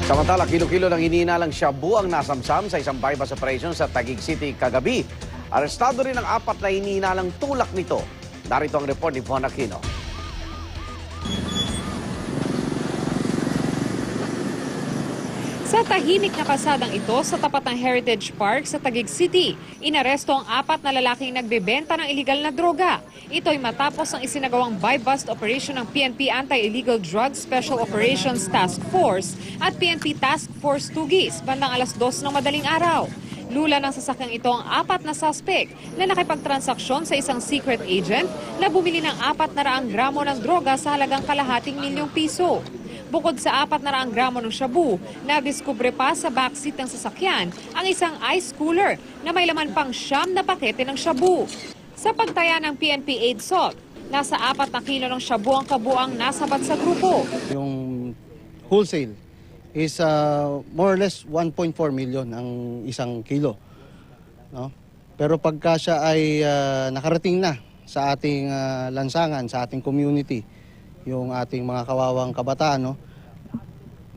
Samantala, kilo-kilo ng hinihinalang shabu ang nasamsam sa isang bypass operation sa Taguig City kagabi. Arestado rin ang 4 na hinihinalang tulak nito. Narito ang report ni Von Aquino. Sa tahimik na kalsadang ito sa tapat ng Heritage Park sa Taguig City, inaresto ang 4 na lalaking nagbebenta ng iligal na droga. Ito'y matapos ang isinagawang buy-bust operation ng PNP Anti-Illegal Drugs Special Operations Task Force at PNP Task Force Tugis bandang alas 2 ng madaling araw. Lula ng sasakyang ito ang 4 na suspect na nakipagtransaksyon sa isang secret agent na bumili ng 400 gramo ng droga sa halagang ₱250,000. Bukod sa 400 gramo ng shabu, nadiskubre pa sa backseat ng sasakyan ang isang ice cooler na may laman pang 9 na pakete ng shabu. Sa pagtaya ng PNP AIDSOT, nasa 4 na kilo ng shabu ang kabuang nasabat sa grupo. Yung wholesale is more or less 1.4 million ang isang kilo. No? Pero pagka siya ay nakarating na sa ating lansangan, sa ating community, yung ating mga kawawang kabataan, no?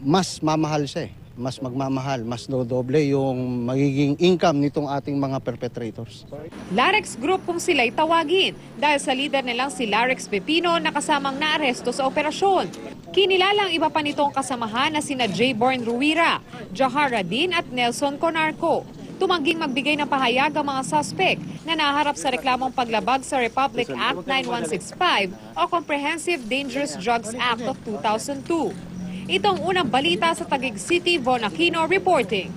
Mas mamahal siya eh. Mas magmamahal, mas dodoble yung magiging income nitong ating mga perpetrators. Larex Group kung sila'y tawagin dahil sa leader nilang si Larex Pepino na kasamang naaresto sa operasyon. Kinilala ang iba pa nitong kasamahan na sina J. Born Ruira, Jahar Radin at Nelson Conarco. Tumangging magbigay ng pahayag ang mga suspect na naharap sa reklamong paglabag sa Republic Act 9165 o Comprehensive Dangerous Drugs Act of 2002. Itong unang balita sa Taguig City, Von Aquino reporting.